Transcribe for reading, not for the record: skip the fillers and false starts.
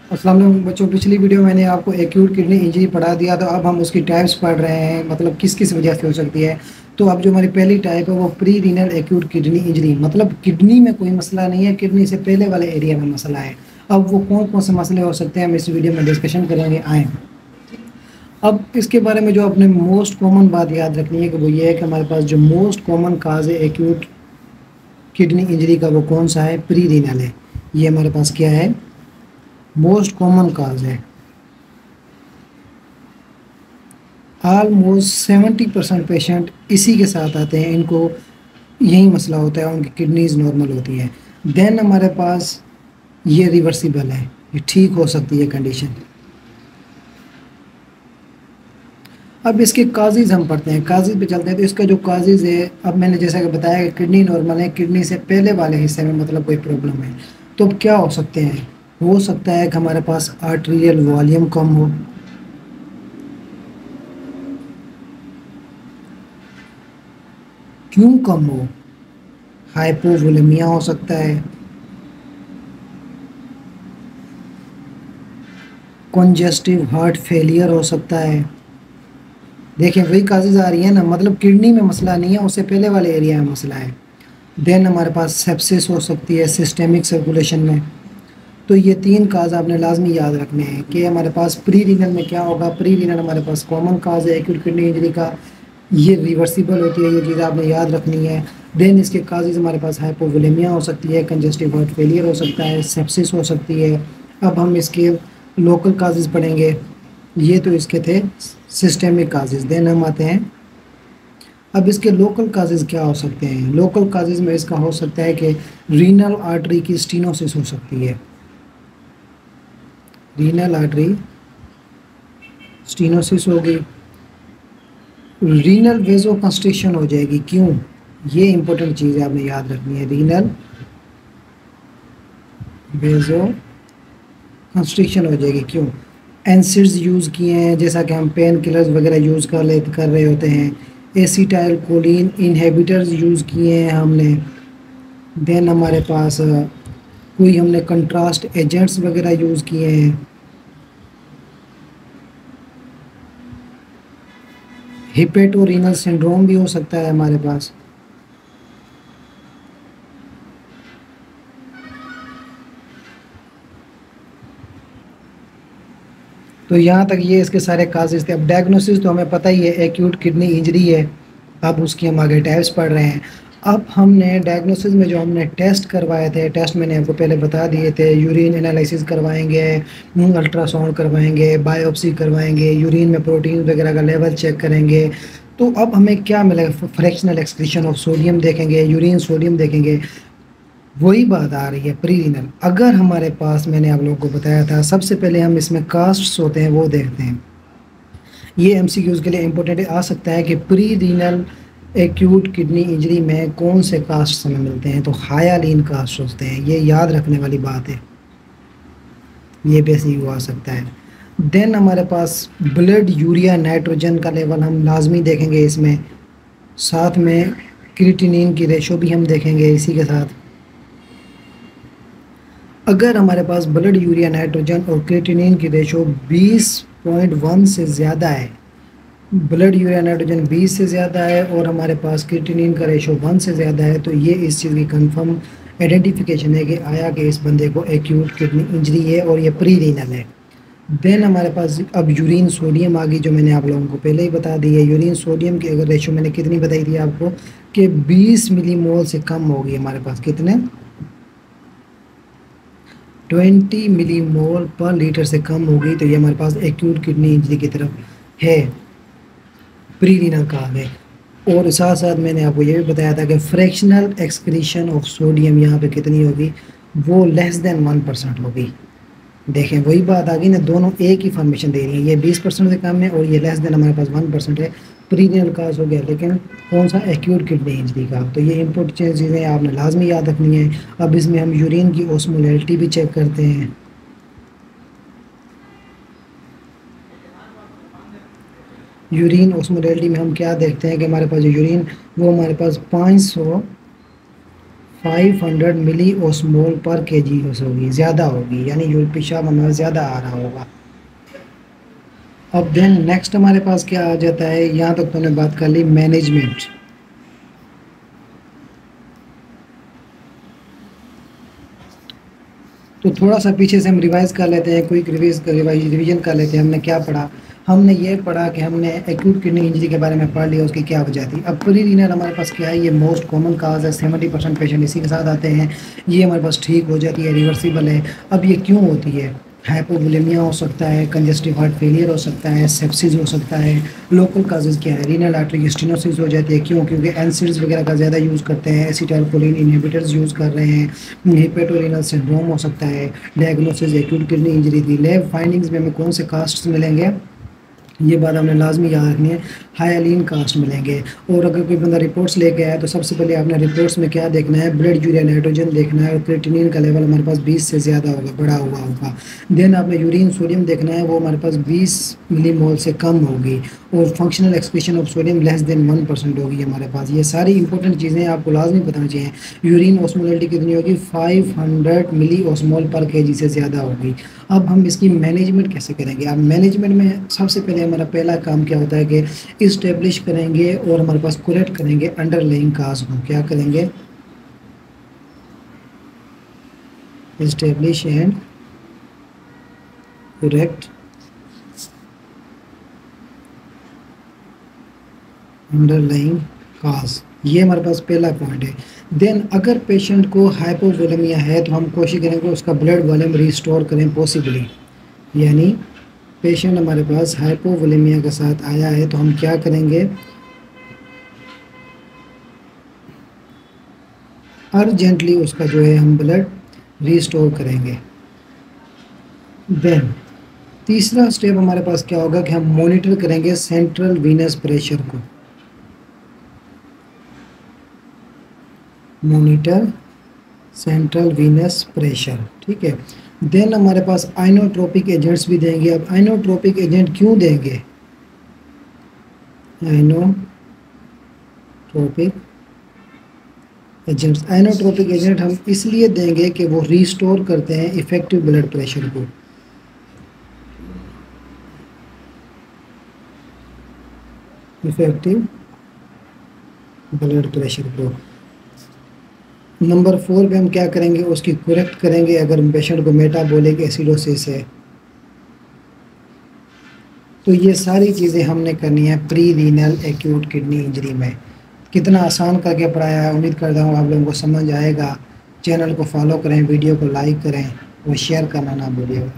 अस्सलाम वालेकुम बच्चों, पिछली वीडियो मैंने आपको एक्यूट किडनी इंजरी पढ़ा दिया। तो अब हम उसकी टाइप्स पढ़ रहे हैं, मतलब किस किस वजह से हो सकती है। तो अब जो हमारी पहली टाइप है वो pre renal acute kidney injury, मतलब किडनी में कोई मसला नहीं है, किडनी से पहले वाले एरिया में मसला है। अब वो कौन कौन से मसले हो सकते हैं हम इस वीडियो में डिस्कशन करेंगे। आए अब इसके बारे में जो अपने मोस्ट कॉमन बात याद रखनी है कि वो ये है कि हमारे पास जो मोस्ट कॉमन काज है एक्यूट किडनी इंजरी का वो कौन सा है, प्री रीनल है। ये हमारे पास क्या है, मोस्ट कॉमन काज है। ऑलमोस्ट 70% पेशेंट इसी के साथ आते हैं, इनको यही मसला होता है, उनकी किडनीज नॉर्मल होती है। देन हमारे पास ये रिवर्सिबल है, ये ठीक हो सकती है कंडीशन। अब इसके काजेज़ हम पढ़ते हैं, काजेज़ पे चलते हैं। तो इसका जो काजेज़ है, अब मैंने जैसा कि बताया कि किडनी नॉर्मल है, किडनी से पहले वाले हिस्से में मतलब कोई प्रॉब्लम है। तो अब क्या हो सकते हैं, हो सकता है कि हमारे पास आर्टेरियल वॉल्यूम कम हो। क्यों कम हो, हाइपोवोलेमिया हो सकता है, कंजेस्टिव हार्ट फेलियर हो सकता है। देखिए वही काजेज आ रही है ना, मतलब किडनी में मसला नहीं है, उससे पहले वाले एरिया में मसला है। देन हमारे पास सेप्सिस हो सकती है सिस्टेमिक सर्कुलेशन में। तो ये तीन काज आपने लाजमी याद रखने हैं कि हमारे पास प्री रीनल में क्या होगा। प्री रीनल हमारे पास कॉमन काज है एक्यूट किडनी इंजरी का, ये रिवर्सिबल होती है, ये चीज़ आपने याद रखनी है। देन इसके काजेज हमारे पास हाइपोवोलेमिया हो सकती है, कंजेस्टिव हार्ट फेलियर हो सकता है, सेप्सिस हो सकती है। अब हम इसके लोकल काजेज पढ़ेंगे। ये तो इसके थे सिस्टेमिक काजेज। देन हम आते हैं, अब इसके लोकल काजेज क्या हो सकते हैं। लोकल काजेज में इसका हो सकता है कि रीनल आर्टरी की स्टीनोसिस हो सकती है, रीनल आर्टरी स्टीनोसिस होगी। रीनल वेजो कंस्ट्रिक्शन हो जाएगी। क्यों, ये इंपॉर्टेंट चीज़ है, आपने याद रखनी है। रीनल वेजो कंस्ट्रिक्शन हो जाएगी। क्यों, एनसिड्स यूज़ किए हैं, जैसा कि हम पेन किलर्स वगैरह यूज़ कर रहे होते हैं। एसिटाइल कोलिन इनहिबिटर्स यूज़ किए हैं हमने। देन हमारे पास कोई हमने कंट्रास्ट एजेंट्स वगैरह यूज़ किए हैं। हिपेटोरीनल सिंड्रोम भी हो सकता है हमारे पास। तो यहाँ तक ये इसके सारे काजेज थे। अब डायग्नोसिस तो हमें पता ही है, एक्यूट किडनी इंजरी है। अब उसकी हम आगे टाइप्स पढ़ रहे हैं। अब हमने डायग्नोसिस में जो हमने टेस्ट करवाए थे, टेस्ट मैंने आपको पहले बता दिए थे। यूरिन एनालिसिस करवाएंगे, अल्ट्रासाउंड करवाएंगे, बायोप्सी करवाएंगे, यूरिन में प्रोटीन वगैरह का लेवल चेक करेंगे। तो अब हमें क्या मिलेगा, फ्रैक्शनल एक्सक्रीशन ऑफ सोडियम देखेंगे, यूरिन सोडियम देखेंगे। वही बात आ रही है प्री रीनल। अगर हमारे पास, मैंने आप लोगों को बताया था, सबसे पहले हम इसमें कास्ट्स होते हैं वो देखते हैं। ये एमसीक्यूज के लिए इंपॉर्टेंट आ सकता है कि pre renal acute kidney injury में कौन से कास्ट हमें मिलते हैं। तो हायालीन कास्ट होते हैं, ये याद रखने वाली बात है, ये बेसिक आ सकता है। देन हमारे पास ब्लड यूरिया नाइट्रोजन का लेवल हम लाजमी देखेंगे इसमें, साथ में क्रिएटिनिन की रेशो भी हम देखेंगे इसी के साथ। अगर हमारे पास ब्लड यूरिया नाइट्रोजन और क्रिएटिनिन की रेशो 20.1 से ज़्यादा है, ब्लड यूरिया नाइट्रोजन 20 से ज़्यादा है और हमारे पास क्रिएटिनिन का रेशो 1 से ज़्यादा है, तो ये इस चीज़ की कंफर्म आइडेंटिफिकेशन है कि आया कि इस बंदे को एक्यूट किडनी इंजरी है और ये प्री रीनल है। देन हमारे पास अब यूरिन सोडियम आ गई, जो मैंने आप लोगों को पहले ही बता दी है। यूरिन सोडियम की अगर रेशो मैंने कितनी बताई थी आपको, कि 20 मिलीमोल से कम होगी हमारे पास, कितने, 20 मिलीमोल पर लीटर से कम होगी, तो ये हमारे पास एक्यूट किडनी इंजरी की तरफ है, प्री रीनल कहा है। और साथ साथ मैंने आपको ये भी बताया था कि फ्रैक्शनल एक्सक्रीशन ऑफ सोडियम यहाँ पे कितनी होगी, वो लेस देन 1% होगी। देखें वही बात आ गई ना, दोनों एक ही फॉर्मेशन दे रही है, ये 20% से कम है और ये लेस देन हमारे पास 1% है। प्रीनियल काज हो गया, लेकिन कौन सा, एक्यूट किडनी इंजरी का। तो ये इंपॉर्टेंट चीज़ें आपने लाजमी याद रखनी है। अब इसमें हम यूरिन की ओस्मोलैरिटी भी चेक करते हैं। यूरिन ओस्मोलैरिटी में हम क्या देखते हैं कि हमारे पास जो यूरिन, वो हमारे पास 500 मिली ओस्मोल पर केजी होगी, ज़्यादा होगी, यानी यूरिन पेशाब हमें ज़्यादा आ रहा होगा। अब देन नेक्स्ट हमारे पास क्या आ जाता है, यहाँ तक तो हमने बात कर ली मैनेजमेंट। तो थोड़ा सा पीछे से हम रिवाइज कर लेते हैं, क्विक रिवीजन कर लेते हैं। हमने क्या पढ़ा, हमने ये पढ़ा कि हमने एक्यूट किडनी इंजरी के बारे में पढ़ लिया, उसकी क्या वजह थी। अब प्री रीनल हमारे पास क्या है, ये मोस्ट कॉमन काज है, 70% पेशेंट इसी के साथ आते हैं, ये हमारे पास ठीक हो जाती है, रिवर्सिबल है। अब ये क्यों होती है, हाइपोवोलेमिया हो सकता है, कंजेस्टिव हार्ट फेलियर हो सकता है, सेप्सिस हो सकता है। लोकल काजेज़ क्या है, रीनल आर्टरी स्टेनोसिस हो जाती है, क्यों, क्योंकि एनसिड्स वगैरह का ज़्यादा यूज़ करते हैं, एसिटाइलकोलिन इनहिबिटर्स यूज़ कर रहे हैं, हेपेटोरेनल सिंड्रोम हो सकता है। डायग्नोसिस एक्यूट किडनी इंजरी थी। लैब फाइंडिंग्स में हमें कौन से कास्ट्स मिलेंगे, ये बात हमने लाजमी याद रखनी है, हाइलीन कास्ट मिलेंगे। और अगर कोई बंदा रिपोर्ट्स लेके आया तो सबसे पहले आपने रिपोर्ट्स में क्या देखना है, ब्लड यूरिया नाइट्रोजन देखना है, और क्रिएटिनिन का लेवल हमारे पास 20 से ज़्यादा होगा, बढ़ा हुआ होगा। देन आपने यूरिन सोडियम देखना है, वो हमारे पास 20 मिलीमोल से कम होगी, और functional excretion of sodium less than 1% होगी हमारे पास। ये सारी इंपॉर्टेंट चीज़ें आपको लाजमी बतानी चाहिए। यूरिन ऑस्मोलैरिटी कितनी होगी, 500 मिली ऑस्मोल पर केजी से ज़्यादा होगी। अब हम इसकी मैनेजमेंट कैसे करेंगे। अब मैनेजमेंट में सबसे पहले हमारा पहला काम क्या होता है कि इस्टेब्लिश करेंगे और हमारे पास करेक्ट करेंगे अंडरलाइंग काज को। क्या करेंगे, इस्टेब्लिश एंड करेक्ट अंडरलाइंग काज, ये हमारे पास पहला पॉइंट है। देन अगर पेशेंट को हाइपोवोलेमिया है तो हम कोशिश करेंगे उसका ब्लड वॉल्यूम रिस्टोर करें पॉसिबली, यानी पेशेंट हमारे पास हाइपोवोलेमिया के साथ आया है तो हम क्या करेंगे, अर्जेंटली उसका जो है हम ब्लड रिस्टोर करेंगे। देन तीसरा स्टेप हमारे पास क्या होगा कि हम मॉनिटर करेंगे सेंट्रल वीनस प्रेशर को, मॉनिटर सेंट्रल वीनस प्रेशर, ठीक है। देन हमारे पास आइनोट्रोपिक एजेंट्स भी देंगे। अब आइनोट्रोपिक एजेंट क्यों देंगे, आइनोट्रोपिक एजेंट हम इसलिए देंगे कि वो रिस्टोर करते हैं इफेक्टिव ब्लड प्रेशर को, इफेक्टिव ब्लड प्रेशर को। नंबर 4 पे हम क्या करेंगे, उसकी करेक्ट करेंगे अगर पेशेंट को मेटाबॉलिक एसिडोसिस है। तो ये सारी चीज़ें हमने करनी है pre renal acute kidney injury में। कितना आसान करके पढ़ाया है, उम्मीद करता हूँ आप लोगों को समझ आएगा। चैनल को फॉलो करें, वीडियो को लाइक करें और शेयर करना ना भूलिएगा।